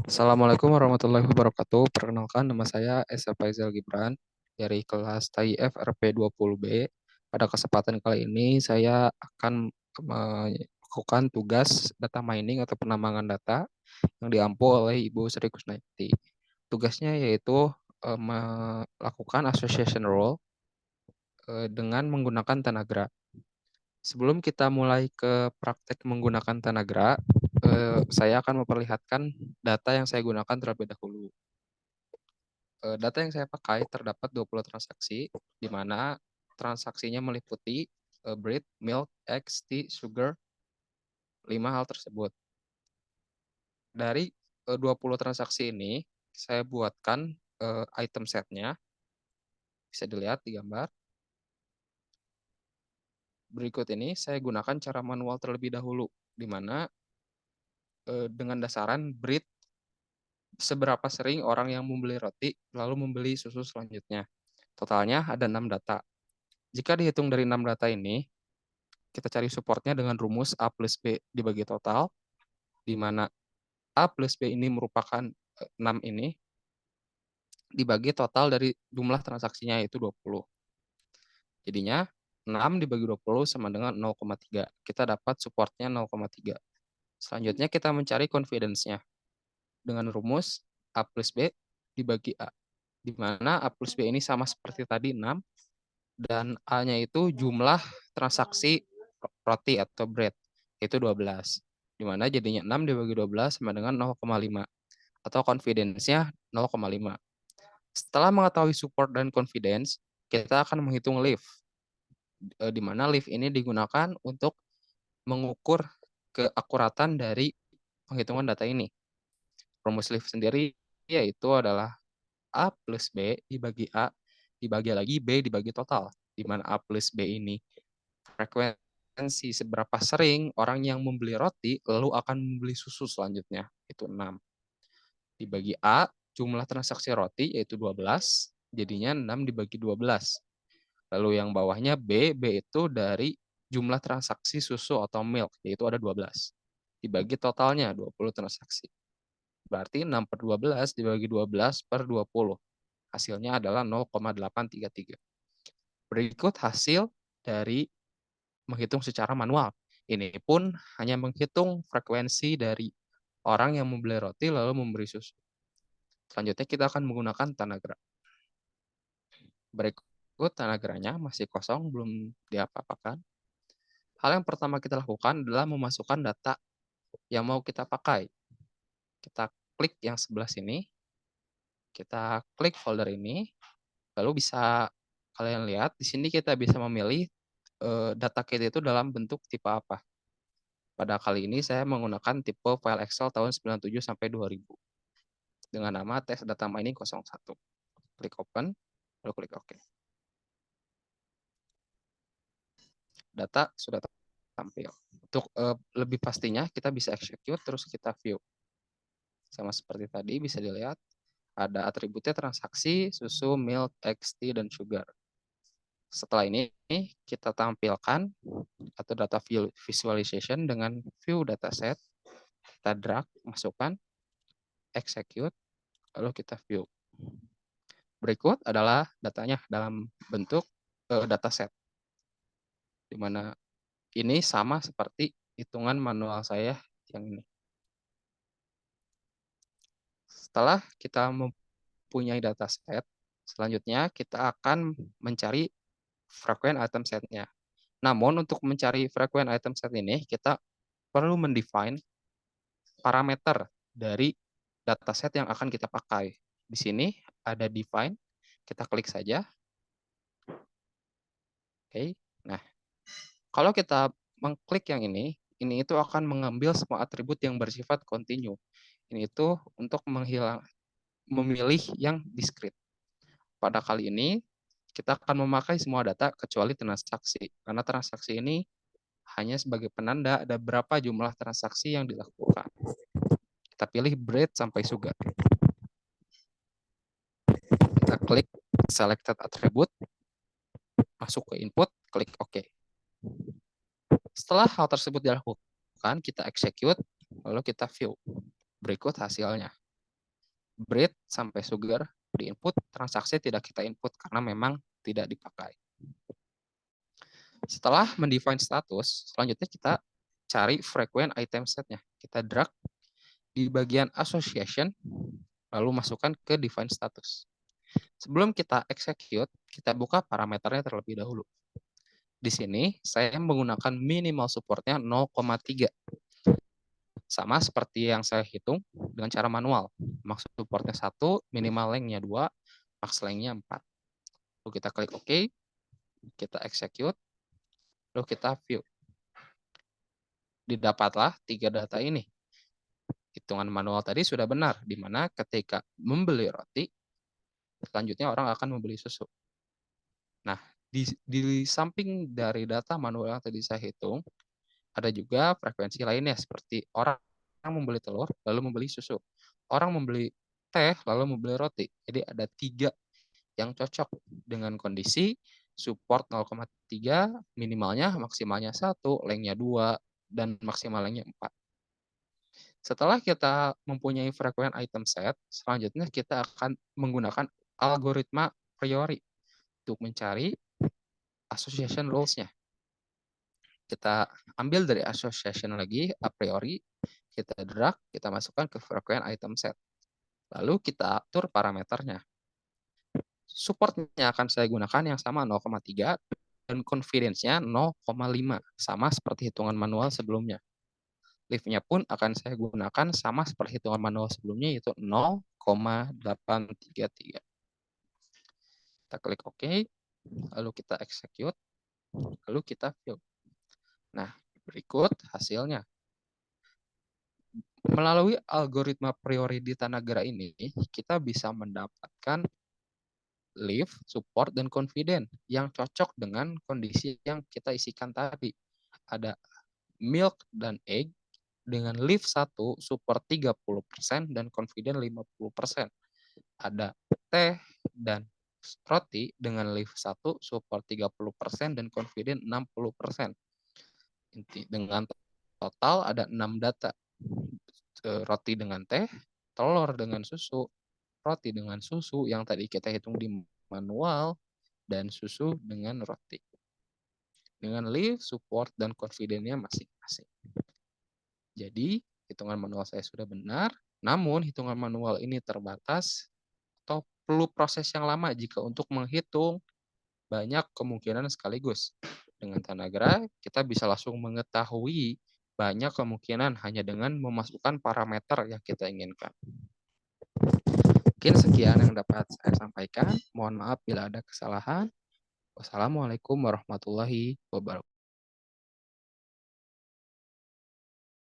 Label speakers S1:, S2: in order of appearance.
S1: Assalamualaikum warahmatullahi wabarakatuh. Perkenalkan, nama saya Esa Faizal Gibran dari kelas TAIF RP20B. Pada kesempatan kali ini saya akan melakukan tugas data mining atau penambangan data yang diampu oleh Ibu Sri Kusnaiti. Tugasnya yaitu melakukan association role dengan menggunakan Tanagra. Sebelum kita mulai ke praktek menggunakan Tanagra, saya akan memperlihatkan data yang saya gunakan terlebih dahulu. Data yang saya pakai terdapat 20 transaksi, di mana transaksinya meliputi bread, milk, eggs, tea, sugar, 5 hal tersebut. Dari 20 transaksi ini, saya buatkan item setnya, bisa dilihat di gambar. Berikut ini saya gunakan cara manual terlebih dahulu, di mana dengan dasaran bread, seberapa sering orang yang membeli roti, lalu membeli susu selanjutnya. Totalnya ada 6 data. Jika dihitung dari 6 data ini, kita cari supportnya dengan rumus A plus B dibagi total, di mana A plus B ini merupakan 6 ini, dibagi total dari jumlah transaksinya yaitu 20. Jadinya 6 dibagi 20 sama dengan 0,3. Kita dapat supportnya 0,3. Selanjutnya kita mencari confidence-nya dengan rumus A plus B dibagi A, di mana A plus B ini sama seperti tadi 6, dan A-nya itu jumlah transaksi roti atau bread, itu 12. Di mana jadinya 6 dibagi 12 sama dengan 0,5 atau confidence-nya 0,5. Setelah mengetahui support dan confidence, kita akan menghitung lift, di mana lift ini digunakan untuk mengukur keakuratan dari penghitungan data ini. Rumus lift sendiri yaitu adalah A plus B dibagi A dibagi lagi B dibagi total, di mana A plus B ini frekuensi seberapa sering orang yang membeli roti lalu akan membeli susu selanjutnya, itu 6. Dibagi A, jumlah transaksi roti yaitu 12, jadinya 6 dibagi 12. Lalu yang bawahnya B, B itu dari jumlah transaksi susu atau milk, yaitu ada 12. Dibagi totalnya 20 transaksi. Berarti 6 per 12 dibagi 12 per 20. Hasilnya adalah 0,833. Berikut hasil dari menghitung secara manual. Ini pun hanya menghitung frekuensi dari orang yang membeli roti lalu memberi susu. Selanjutnya kita akan menggunakan Tanagra. Berikut Tanagranya masih kosong, belum diapa-apakan. Hal yang pertama kita lakukan adalah memasukkan data yang mau kita pakai. Kita klik yang sebelah sini, kita klik folder ini, lalu bisa kalian lihat di sini kita bisa memilih data kita itu dalam bentuk tipe apa. Pada kali ini saya menggunakan tipe file Excel tahun 97 sampai 2000 dengan nama tes data mining 01. Klik open, lalu klik OK. Data sudah tampil. Untuk lebih pastinya kita bisa execute terus kita view. Sama seperti tadi bisa dilihat ada atributnya transaksi, susu, milk, eggs, tea, dan sugar. Setelah ini kita tampilkan atau data visualization dengan view dataset. Kita drag, masukkan, execute, lalu kita view. Berikut adalah datanya dalam bentuk dataset, di mana ini sama seperti hitungan manual saya yang ini. Setelah kita mempunyai dataset, selanjutnya kita akan mencari frequent item setnya. Namun untuk mencari frequent item set ini, kita perlu mendefine parameter dari dataset yang akan kita pakai. Di sini ada define, kita klik saja. Oke. Nah, kalau kita mengklik yang ini itu akan mengambil semua atribut yang bersifat continue. Ini itu untuk memilih yang discrete. Pada kali ini, kita akan memakai semua data kecuali transaksi. Karena transaksi ini hanya sebagai penanda ada berapa jumlah transaksi yang dilakukan. Kita pilih bread sampai sugar. Kita klik selected attribute, masuk ke input, klik OK. Setelah hal tersebut dilakukan, kita execute, lalu kita view. Berikut hasilnya. bread sampai sugar di input, transaksi tidak kita input karena memang tidak dipakai. Setelah mendefine status, selanjutnya kita cari frequent item setnya. Kita drag di bagian association, lalu masukkan ke define status. Sebelum kita execute, kita buka parameternya terlebih dahulu. Di sini saya menggunakan minimal supportnya 0,3. Sama seperti yang saya hitung dengan cara manual. Max supportnya 1, minimal lengthnya 2, max lengthnya 4. Lalu kita klik OK, kita execute, lalu kita view. Didapatlah 3 data ini. Hitungan manual tadi sudah benar, di mana ketika membeli roti, selanjutnya orang akan membeli susu. Nah, di samping dari data manual yang tadi saya hitung, ada juga frekuensi lainnya seperti orang membeli telur lalu membeli susu. Orang membeli teh lalu membeli roti. Jadi ada 3 yang cocok dengan kondisi support 0,3, minimalnya maksimalnya 1, lengthnya 2, dan maksimal lengthnya 4. Setelah kita mempunyai frequent item set, selanjutnya kita akan menggunakan algoritma priori untuk mencari association rules-nya. Kita ambil dari association lagi, a priori, kita drag, kita masukkan ke frequent item set. Lalu kita atur parameternya. Supportnya akan saya gunakan yang sama 0,3 dan confidence-nya 0,5, sama seperti hitungan manual sebelumnya. Leave-nya pun akan saya gunakan sama seperti hitungan manual sebelumnya, yaitu 0,833. Kita klik OK, lalu kita execute, lalu kita view. Nah, berikut hasilnya. Melalui algoritma priori di Tanagra ini, kita bisa mendapatkan leaf, support, dan confident yang cocok dengan kondisi yang kita isikan tadi. Ada milk dan egg dengan leaf 1, support 30%, dan confident 50%. Ada teh dan roti dengan leaf 1, support 30%, dan confident 60%. Dengan total ada 6 data. Roti dengan teh, telur dengan susu, roti dengan susu yang tadi kita hitung di manual, dan susu dengan roti. Dengan leaf, support, dan confident-nya masing-masing. Jadi, hitungan manual saya sudah benar, namun hitungan manual ini terbatas atau perlu proses yang lama jika untuk menghitung banyak kemungkinan sekaligus. Dengan Tanagra, kita bisa langsung mengetahui banyak kemungkinan hanya dengan memasukkan parameter yang kita inginkan. Mungkin sekian yang dapat saya sampaikan. Mohon maaf bila ada kesalahan. Wassalamualaikum warahmatullahi wabarakatuh.